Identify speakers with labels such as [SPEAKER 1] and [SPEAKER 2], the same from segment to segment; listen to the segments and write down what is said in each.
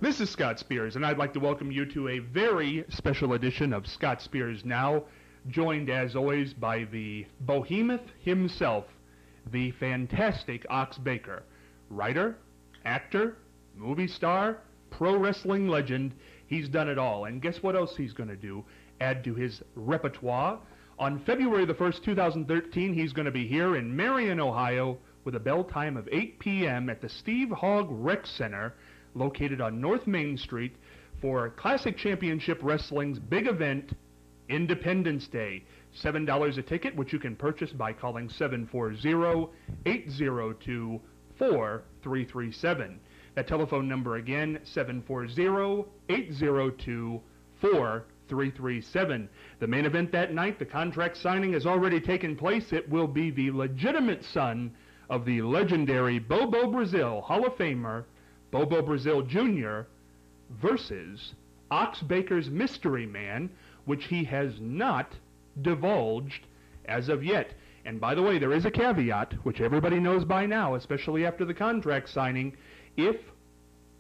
[SPEAKER 1] This is Scott Spears, and I'd like to welcome you to a very special edition of Scott Spears Now, joined as always by the behemoth himself, the fantastic Ox Baker, writer, actor, movie star, pro wrestling legend. He's done it all, and guess what else he's going to do? Add to his repertoire. On February the 1st, 2013, he's going to be here in Marion, Ohio, with a bell time of 8 p.m. at the Steve Hogg Rec Center, located on North Main Street, for Classic Championship Wrestling's big event, Independence Day. $7 a ticket, which you can purchase by calling 740-802-4337. That telephone number again, 740-802-4337. The main event that night, the contract signing has already taken place. It will be the legitimate son of the legendary BoBo Brazil Hall of Famer, BoBo Brazil Jr. versus Ox Baker's Mystery Man, which he has not divulged as of yet. And by the way, there is a caveat, which everybody knows by now, especially after the contract signing. If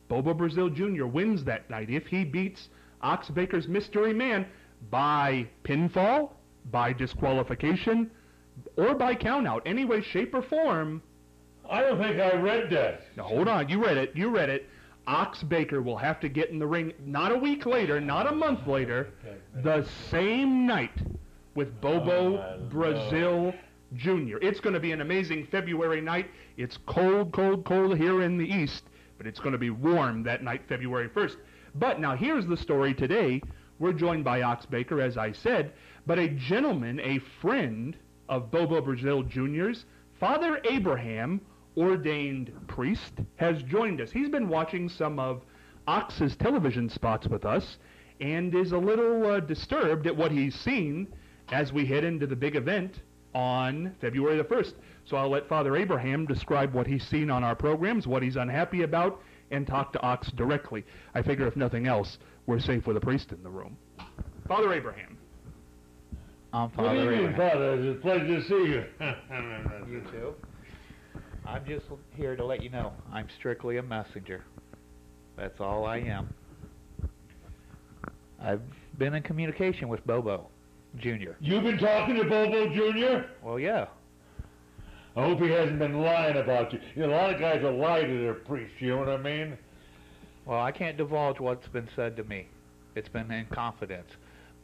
[SPEAKER 1] BoBo Brazil Jr. wins that night, if he beats Ox Baker's Mystery Man by pinfall, by disqualification, or by countout, any way, shape, or form.
[SPEAKER 2] I don't think I read that.
[SPEAKER 1] Now, hold on. You read it. Ox Baker will have to get in the ring not a week later, not a month later, the same night with BoBo Brazil Jr. It's going to be an amazing February night. It's cold, cold, cold here in the east, but it's going to be warm that night, February 1st. But now here's the story today. We're joined by Ox Baker, as I said, but a gentleman, a friend of BoBo Brazil Jr.'s, Father Abraham, ordained priest, has joined us. He's been watching some of Ox's television spots with us and is a little disturbed at what he's seen as we head into the big event on February the 1st. So I'll let Father Abraham describe what he's seen on our programs, what he's unhappy about, and talk to Ox directly. I figure if nothing else, we're safe with a priest in the room. Father Abraham.
[SPEAKER 3] I'm Father
[SPEAKER 2] Good evening,
[SPEAKER 3] Abraham.
[SPEAKER 2] Father. It's a pleasure to see you.
[SPEAKER 3] You too. I'm just here to let you know I'm strictly a messenger. That's all I am. I've been in communication with BoBo Jr.
[SPEAKER 2] You've been talking to BoBo Jr.?
[SPEAKER 3] Well, yeah.
[SPEAKER 2] I hope he hasn't been lying about you. You know, a lot of guys will lie to their priests, you know what I mean?
[SPEAKER 3] Well, I can't divulge what's been said to me. It's been in confidence.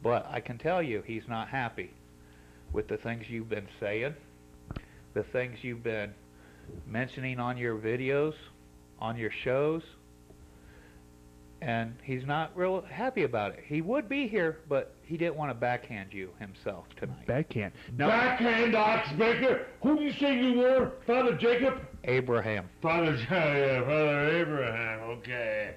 [SPEAKER 3] But I can tell you he's not happy with the things you've been saying, the things you've been mentioning on your videos, on your shows, and he's not real happy about it. He would be here, but he didn't want to backhand you himself tonight.
[SPEAKER 1] Backhand. Now,
[SPEAKER 2] Backhand, Ox Baker? Who do you say you were? Father Jacob?
[SPEAKER 3] Abraham.
[SPEAKER 2] Father Abraham, okay.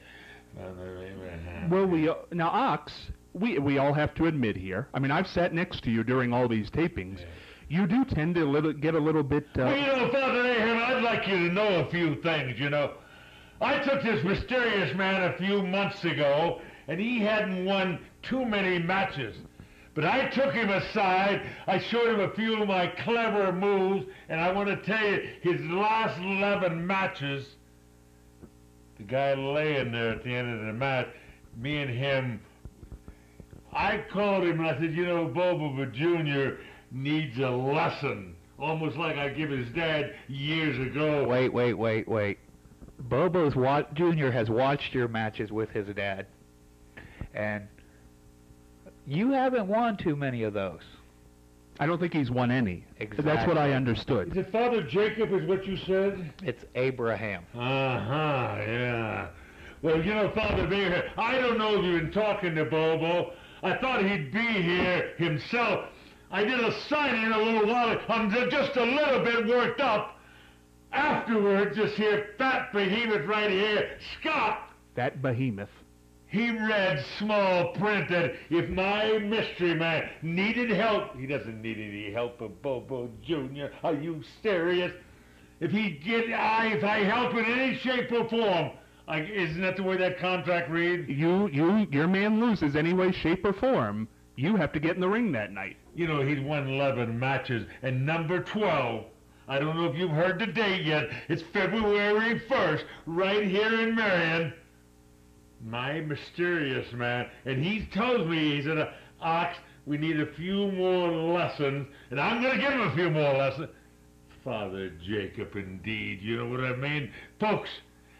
[SPEAKER 2] Father Abraham.
[SPEAKER 1] well, now Ox, we all have to admit here. I mean, I've sat next to you during all these tapings.
[SPEAKER 2] Yeah.
[SPEAKER 1] You do tend to get a little bit.
[SPEAKER 2] Well, you know, Father Abraham, I'd like you to know a few things, you know. I took this mysterious man a few months ago, and he hadn't won too many matches. But I took him aside, I showed him a few of my clever moves, and I want to tell you, his last 11 matches, the guy laying there at the end of the match, me and him, I called him and I said, you know, BoBo Jr. needs a lesson. Almost like I give his dad years ago.
[SPEAKER 3] Wait. BoBo's Jr. has watched your matches with his dad, and you haven't won too many of those.
[SPEAKER 1] I don't think he's won any.
[SPEAKER 3] Exactly.
[SPEAKER 1] That's what I
[SPEAKER 2] Is
[SPEAKER 1] understood.
[SPEAKER 2] it Father Jacob is what you said?
[SPEAKER 3] It's Abraham.
[SPEAKER 2] Uh-huh, yeah. Well, you know, Father Abraham, I don't know if you've been talking to BoBo. I thought he'd be here himself. I did a signing a little while ago. I'm just a little bit worked up. Afterwards, this here fat behemoth right here, Scott,
[SPEAKER 1] That behemoth.
[SPEAKER 2] he read small print that if my mystery man needed help, he doesn't need any help of BoBo Jr. Are you serious? If I help in any shape or form, isn't that the way that contract reads?
[SPEAKER 1] Your man loses any way, shape, or form. You have to get in the ring that night.
[SPEAKER 2] You know, he's won 11 matches, and number 12, I don't know if you've heard the date yet, it's February 1st, right here in Marion. my mysterious man, and he tells me, he said, Ox, we need a few more lessons, and I'm going to give him a few more lessons. Father Jacob, indeed, you know what I mean? Folks,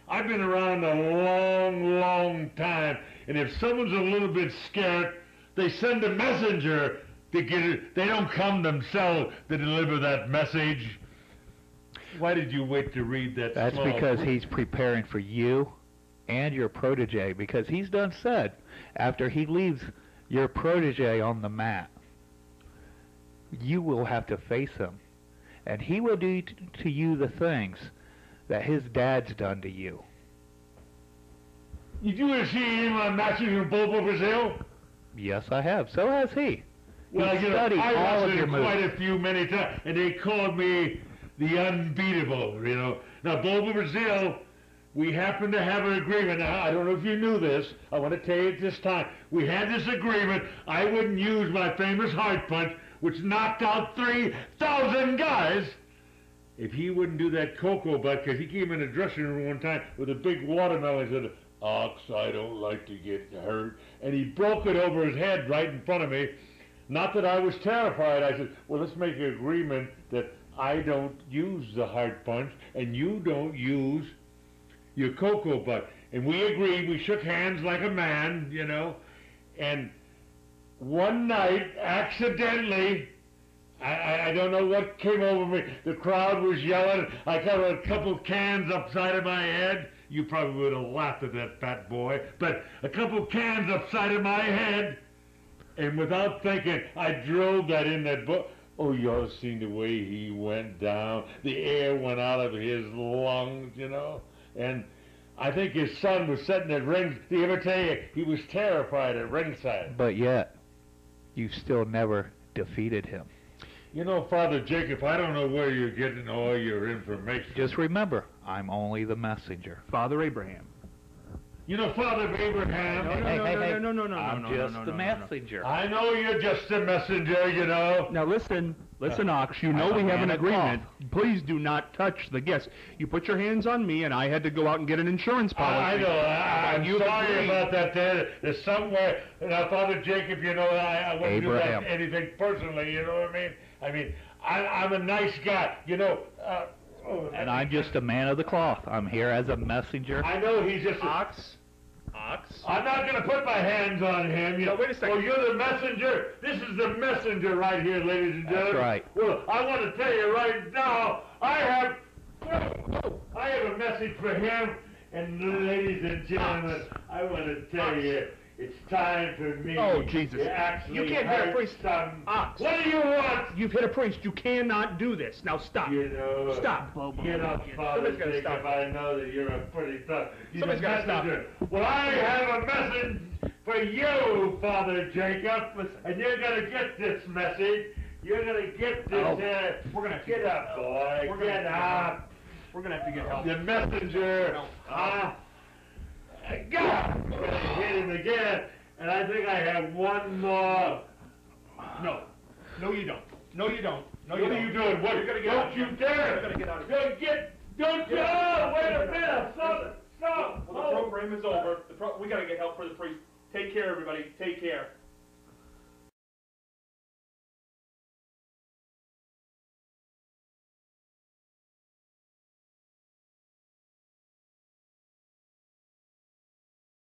[SPEAKER 2] I've been around a long, long time, and if someone's a little bit scared, they send a messenger to get it. They don't come themselves to deliver that message. Why did you wait to read that?
[SPEAKER 3] That's because he's preparing for you and your protege, because he's done said, after he leaves your protege on the mat, you will have to face him, and he will do to you the things that his dad's done to you.
[SPEAKER 2] Did you ever see him on matches in BoBo Brazil?
[SPEAKER 3] Yes, I have. So has he.
[SPEAKER 2] Well, you know, I
[SPEAKER 3] all
[SPEAKER 2] watched
[SPEAKER 3] of your
[SPEAKER 2] it quite
[SPEAKER 3] moves.
[SPEAKER 2] a few many times, and they called me the unbeatable, you know. Now, BoBo Brazil, we happen to have an agreement. Now, I don't know if you knew this. I want to tell you at this time. We had this agreement. I wouldn't use my famous hard punch, which knocked out 3,000 guys, if he wouldn't do that cocoa butt, because he came in the dressing room one time with a big watermelon and said, Ox, I don't like to get hurt. And he broke it over his head right in front of me. Not that I was terrified. I said, well, let's make an agreement that I don't use the hard punch and you don't use your cocoa butt. And we agreed. We shook hands like a man, you know. And one night, accidentally, I don't know what came over me. The crowd was yelling. I got a couple cans upside of my head. You probably would have laughed at that fat boy. But a couple cans upside of my head. And without thinking, I drove that in that book. Oh, you ought to seen the way he went down. The air went out of his lungs, you know. And I think his son was sitting at ring. Did he ever tell you he was terrified at ringside?
[SPEAKER 3] But yet, you still never defeated him.
[SPEAKER 2] You know, Father Jacob, I don't know where you're getting all your information.
[SPEAKER 3] Just remember, I'm only the messenger.
[SPEAKER 1] Father Abraham.
[SPEAKER 2] You know, Father Abraham.
[SPEAKER 1] No,
[SPEAKER 3] I'm just the messenger.
[SPEAKER 2] I know you're just a messenger, you know.
[SPEAKER 1] Now listen, Ox, you know we have an agreement. Please do not touch the guests. You put your hands on me, and I had to go out and get an insurance policy.
[SPEAKER 2] I know. I'm sorry about that. There's somewhere. Now, Father Jacob, you know, I wouldn't do that anything personally, you know what I mean? I'm a nice guy, you know.
[SPEAKER 3] And I'm just a man of the cloth. I'm here as a messenger.
[SPEAKER 2] I know he's just
[SPEAKER 1] Ox.
[SPEAKER 2] I'm not going to put my hands on him. You know.
[SPEAKER 1] Wait a second.
[SPEAKER 2] Oh, you're the messenger? This is the messenger right here, ladies and gentlemen.
[SPEAKER 3] That's right.
[SPEAKER 2] Well, I want to tell you right now, I have a message for him. And ladies and gentlemen, I want to tell you, it's time for me.
[SPEAKER 1] Oh, Jesus. You can't hit a priest. Ox.
[SPEAKER 2] What do you want?
[SPEAKER 1] You've hit a priest. You cannot do this. Now stop.
[SPEAKER 2] You know,
[SPEAKER 1] stop, Bobo.
[SPEAKER 2] You know, Father Jacob,
[SPEAKER 1] stop.
[SPEAKER 2] I know that you're a pretty tough.
[SPEAKER 1] Somebody's got to stop.
[SPEAKER 2] Well, I have a message for you, Father Jacob, and you're going to get this message. You're going to get this.
[SPEAKER 1] We're going to
[SPEAKER 2] get up, boy. Get up.
[SPEAKER 1] We're going to have to get help.
[SPEAKER 2] The messenger. God, I'm going to hit him again, and I think I have one more.
[SPEAKER 1] No, you don't. No, you don't.
[SPEAKER 2] What are you doing? What?
[SPEAKER 1] You're gonna get
[SPEAKER 2] Don't
[SPEAKER 1] out.
[SPEAKER 2] you dare!
[SPEAKER 1] You're gonna get out of
[SPEAKER 2] here. Don't you? Oh, wait a minute! Stop!
[SPEAKER 4] Well, the program is over. We gotta get help for the priest. Take care, everybody. Take care.